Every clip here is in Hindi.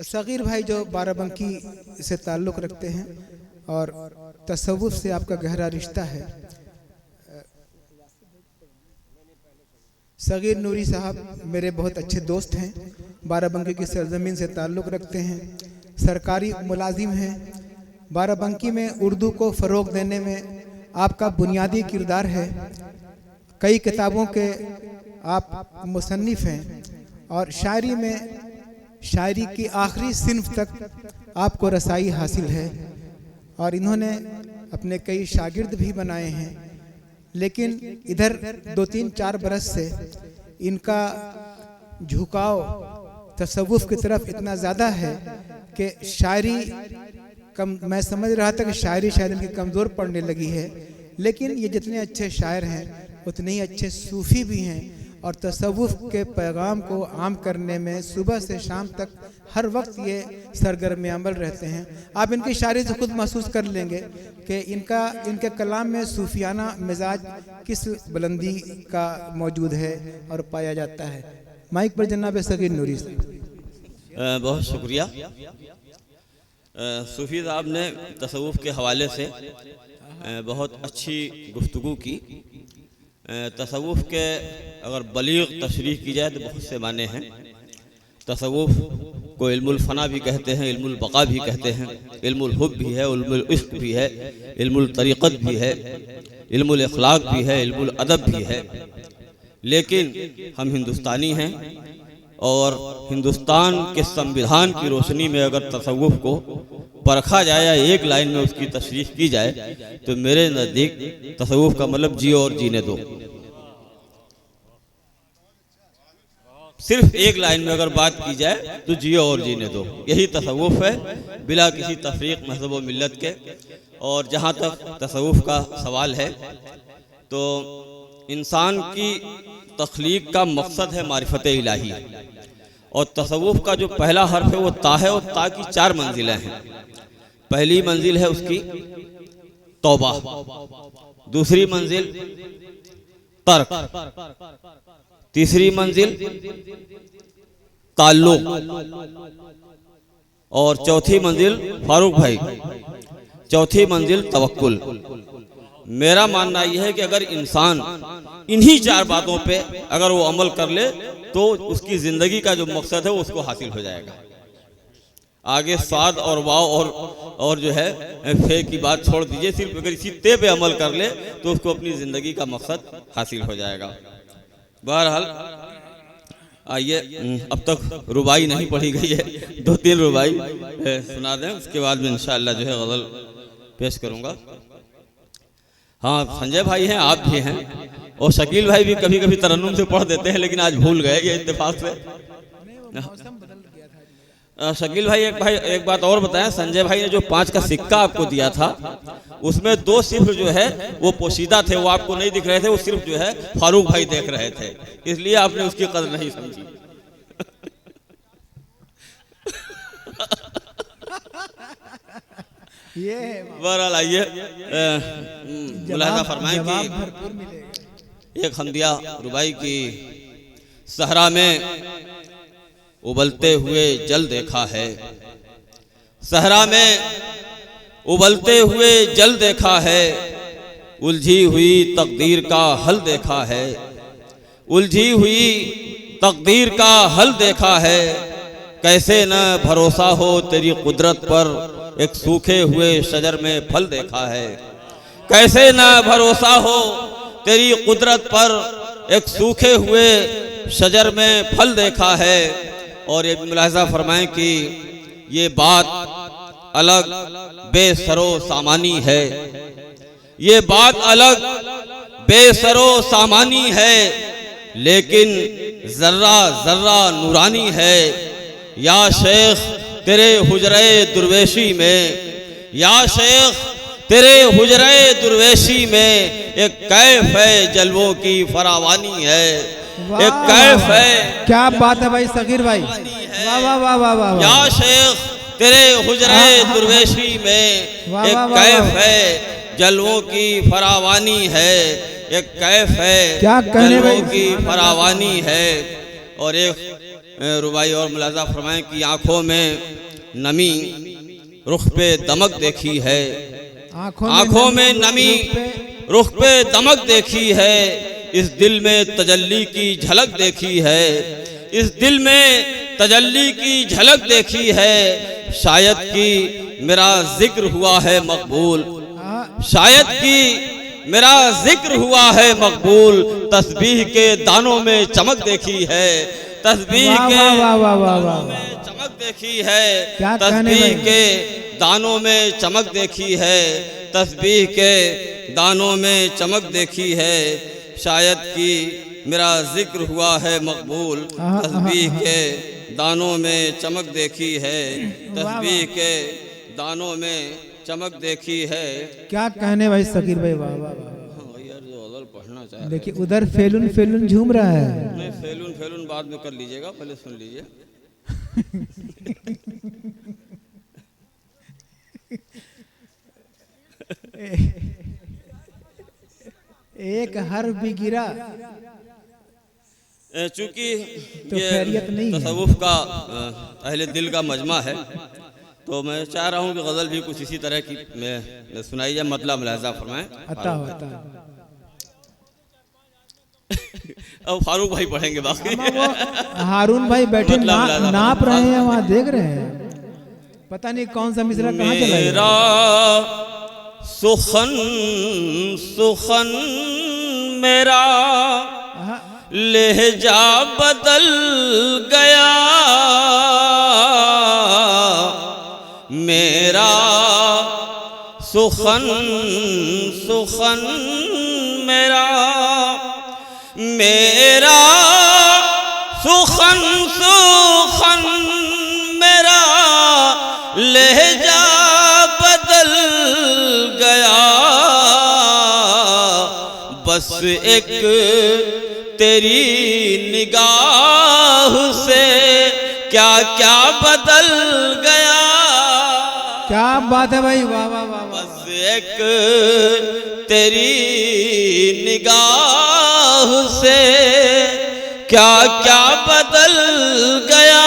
सगीर भाई जो बाराबंकी से ताल्लुक़ रखते हैं और तसव्वुफ़ से आपका गहरा रिश्ता है। सगीर नूरी साहब मेरे बहुत अच्छे दोस्त हैं, बाराबंकी की सरजमीन से ताल्लुक़ रखते हैं, सरकारी मुलाजिम हैं। बाराबंकी में उर्दू को फ़रोग़ देने में आपका बुनियादी किरदार है। कई किताबों के आप मुसन्निफ़ हैं और शायरी में शायरी की आखिरी सिन्फ तक आपको रसाई हासिल है और इन्होंने अपने कई शागिर्द भी बनाए हैं। लेकिन इधर 2-3-4 बरस से इनका झुकाव तसव्वुफ़ की तरफ इतना ज़्यादा है कि शायरी मैं समझ रहा था कि शायरी शायद इनकी कमज़ोर पड़ने लगी है, लेकिन ये जितने अच्छे शायर हैं उतने ही अच्छे सूफ़ी भी हैं और तसव्वुफ़ के पैगाम को आम करने में सुबह से शाम तक हर वक्त ये सरगर्म अमल रहते हैं। आप इनकी शायरी से खुद महसूस कर लेंगे कि इनके कलाम में सूफियाना मिजाज किस बुलंदी का मौजूद है और पाया जाता है। माइक पर जनाब सगीर नूरी साहब। बहुत शुक्रिया। सूफ़ी साहब ने तसव्वुफ़ के हवाले से बहुत अच्छी गुफ्तगू की। तसव्वुफ़ के अगर बलीग़ तशरीह की जाए तो बहुत से माने हैं। तसव्वुफ़ को इल्मुल फ़ना भी कहते हैं, इल्मुल बक़ा भी कहते हैं, इल्मुल हुब भी है, इल्मुल इश्क़ भी है, इल्मुल तरीक़त भी है, इल्मुल अख़लाक़ भी है, इल्मुल अदब भी है। लेकिन हम हिंदुस्तानी हैं और हिंदुस्तान के संविधान की रोशनी में अगर तसव्वुफ़ को परखा जाए या एक लाइन में उसकी तशरीह की जाए तो मेरे नज़दीक तसव्वुफ़ का मतलब जियो और जीने दो। सिर्फ एक लाइन में अगर बात की जाए तो जियो और जीने दो, यही तसव्वुफ़ है, बिला किसी तफरीक मज़हब व मिल्लत के। और जहाँ तक तसव्वुफ़ का सवाल है तो इंसान की तख्लीक का मकसद है मारिफत इलाही और तसव्वुफ़ का जो पहला हर्फ है वो ता है और ता की 4 मंजिलें हैं। पहली मंजिल है उसकी तौबा, दूसरी मंजिल तर्क, तीसरी मंजिल ताल्लुक़ और चौथी मंजिल फारूक भाई चौथी मंजिल तवक्कुल। मेरा मानना यह है कि अगर इंसान इन्हीं 4 बातों पे अगर वो अमल कर ले तो उसकी ज़िंदगी का जो मकसद है वो उसको हासिल हो जाएगा। आगे साद और वाव और जो है फे की बात छोड़ दीजिए, सिर्फ अगर इसी ते पे अमल कर ले तो उसको अपनी ज़िंदगी का मकसद हासिल हो जाएगा। बहरहाल आइए, अब तक रुबाई नहीं पढ़ी गई है, 2-3 रुबाई सुना दें, उसके बाद में इंशाअल्लाह जो है गज़ल पेश करूँगा। हाँ, संजय भाई हैं, आप भी हैं और शकील भाई भी कभी कभी तरन्नुम से पढ़ देते हैं, लेकिन आज भूल गए ये इत्तेफाक से। शकील भाई एक बात और बताएं, संजय भाई ने जो 5 का सिक्का आपको दिया था उसमें 2 सिर्फ जो है वो पोशीदा थे, वो आपको नहीं दिख रहे थे, वो सिर्फ जो है फारूक भाई देख रहे थे, इसलिए आपने उसकी कदर नहीं समझी। बहरहाल आइए मुलाहिज़ा फरमाएं कि एक हमदिया रुबाई की सहरा में उबलते हुए जल देखा है, सहरा में उबलते हुए जल देखा है, उलझी हुई तकदीर का हल देखा है, उलझी हुई तकदीर का हल देखा है। कैसे न भरोसा हो तेरी कुदरत पर, एक सूखे हुए शजर में फल देखा है। कैसे न भरोसा हो तेरी कुदरत पर, एक सूखे हुए शजर में फल देखा है। और ये मुलाहिज़ा फरमाएं कि ये बात अलग बेसरो सामानी है, ये बात अलग बेसरो सामानी है, लेकिन जर्रा जर्रा नूरानी है। या शेख तेरे हुजरे दुर्वेशी में, या शेख तेरे हुजरे दुर्वेशी में एक कैफ है जलवों की फरावानी है, एक कैफ है। क्या बात है भाई सगीर भाई, वाह वाह वाह वाह वाह। या शेख तेरे हुजरे दुर्वेशी में एक कैफ है जलवों की फरावानी है, एक कैफ है क्या कहने जलवों की फरावानी है। और एक रुबाई और मुलाजा फरमाएं कि आंखों में नमी रुख पे दमक देखी है, आंखों में नमी रुख पे दमक देखी है, इस दिल में तजल्ली की झलक देखी है, इस दिल में तजल्ली की झलक देखी है, शायद कि मेरा जिक्र हुआ है मकबूल, शायद कि मेरा जिक्र हुआ है मकबूल, तस्बीह के दानों में चमक देखी है, तस्बीह के दानों में चमक देखी है, तस्बीह के दानों में चमक देखी है, तस्बीह के दानों में चमक देखी है, शायद कि मेरा जिक्र हुआ है मकबूल, तस्बीह के दानों में चमक देखी है, तस्बीह के दानों में चमक देखी है। क्या कहने भाई सकीर भाई, वाह वाह यार जो अदल पढ़ना चाहे। देखिए उधर फेलून फेलून झूम रहा है। नहीं फेलून फेलून बाद में कर लीजिएगा, पहले सुन लीजिए। एक हर भी गिरा चूंकि तो ये खैरियत नहीं है। तसव्वुफ का अहले दिल का मजमा है, तो मैं चाह रहा हूँ कि गज़ल भी कुछ इसी तरह की मैं सुनाई जाए, मतलब मुलाज़ा फरमाएं। अता होता अब फारूक भाई पढ़ेंगे बाकी। हारून भाई बैठे मतलब नाप रहे हैं, वहाँ देख रहे हैं, पता नहीं कौन सा मिसरा कहाँ चला गया। मेरा सुखन सुखन मेरा लहजा बदल गया, मेरा सुखन सुखन मेरा, मेरा सुखन सुखन मेरा लहजा बदल गया, बस एक तेरी निगाह से क्या क्या बदल गया। क्या बात है भाई, वाह वाह वाह। बस एक तेरी निगाह से क्या क्या बदल गया,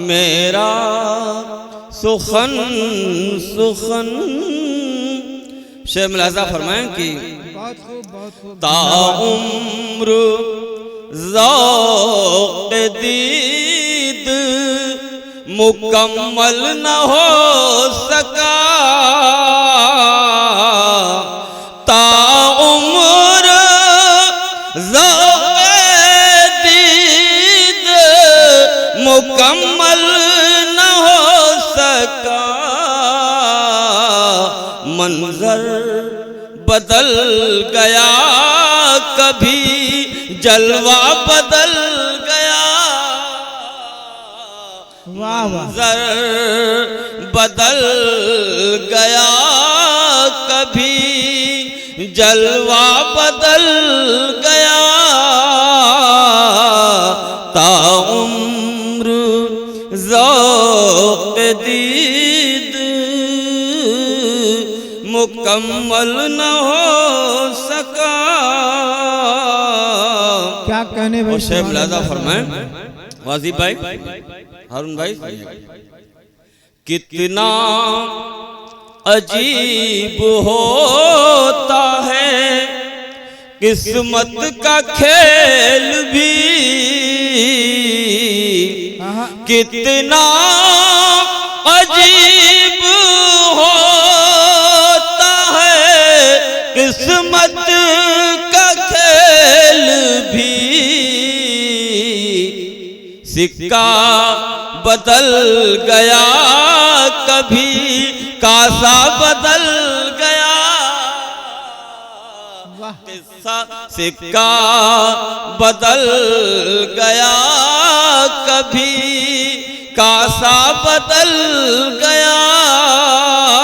मेरा सुखन सुखन। शेर मुलाज़ा फरमाएं कि ताउम्र ज़ौक़ दीद मुकम्मल न हो सका, ताउम्र ज़ौक़ दीद मुकम्मल न हो सका, मंजर बदल गया कभी जलवा बदल गया, मंजर बदल गया कभी जलवा बदल गया, ताउम्र ज़ौक़ दीद मुकम्मल न हो सका। क्या कहने भाई। और शेर मुलाज़ा फरमाएं वाजिब भाई, हारून भाई, कितना अजीब होता है किस्मत का खेल भी, कितना अजीब होता है किस्मत का खेल भी, सिक्का बदल गया कभी कासा बदल गया, किस्सा सिक्का बदल गया कभी कासा बदल गया,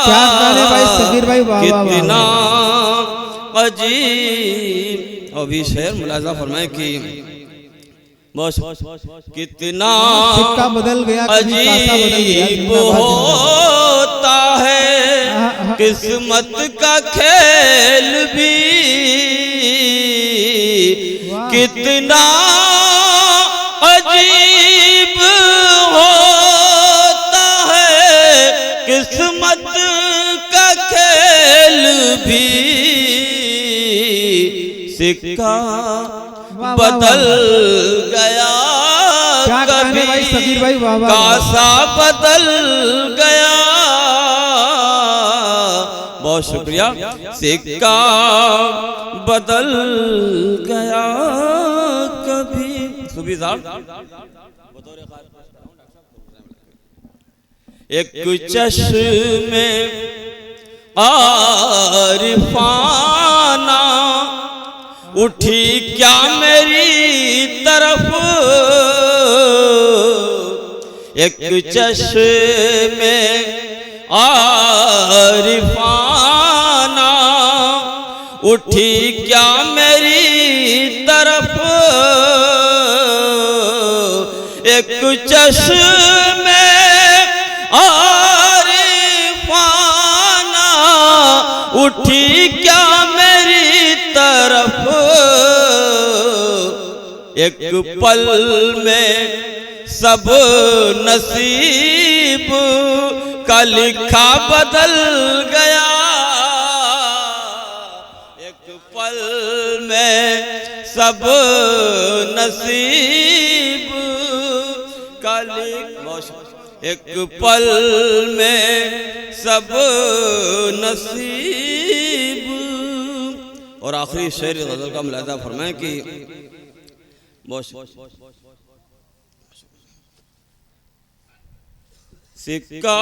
क्या गाने भाई सकीर भाई, वाह वाह कितना अजीब। अभी शेर मुलाज़ा फरमाए कि बस कितना सिक्का बदल गया कभी कासा बदल अजीब गया, होता है किस्मत का खेल भी, कितना सिक्का बदल गया, क्या कहने भाई सगीर भाई, वाह वाह, कासा बदल गया। बहुत शुक्रिया। सिक्का बदल गया कभी। सुबी साहब एक चश्मे आरिफाना उठी क्या मेरी तरफ, एक चश्मे आरिफाना उठी क्या मेरी तरफ, एक चश्मे आरिफाना उठी क्या मेरी तरफ, एक पल में सब नसीब का लिखा बदल गया, एक पल में सब नसीब का लिखा, एक पल में सब नसीब। और आखिरी शेर गजल का मुलाहिजा फरमाएं कि सिक्का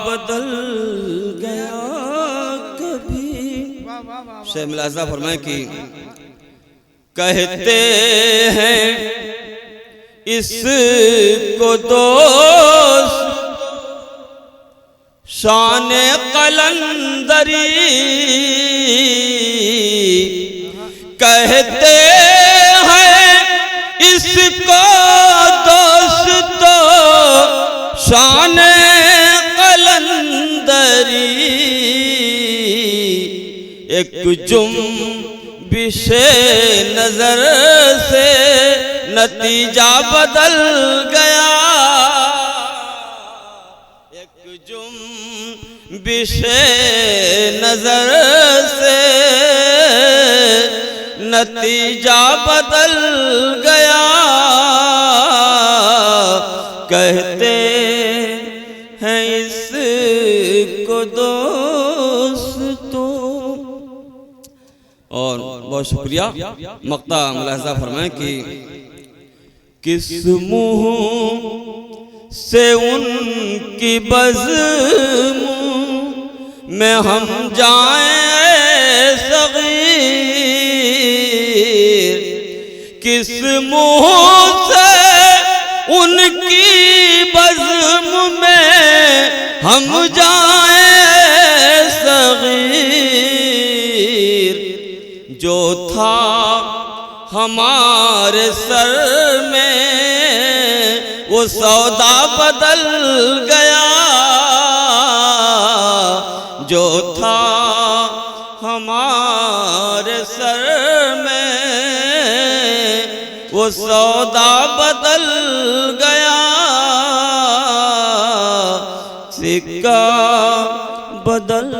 बदल गया कभी। शेर मुलाहिजा फरमाएं कि कहते हैं इसको दोस्त शान कलंदरी, कहते हैं इसको दोस्तों शान कलंदरी, एक जुम्बिशे नजर से नतीजा बदल गया, एक जुम्बिशे नजर से नतीजा बदल गया, कहते हैं इसको दोस्तों। और बहुत शुक्रिया। मक्ता मुलाहिजा फरमाएं कि किस मुँह से उनकी बज़्म में हम जाएं सगीर, किस मुँह से उनकी बज़्म में हम जाएं सगीर, जो था हमारे सर में वो सौदा बदल गया, जो था हमारे सर में वो सौदा बदल गया, सिक्का बदल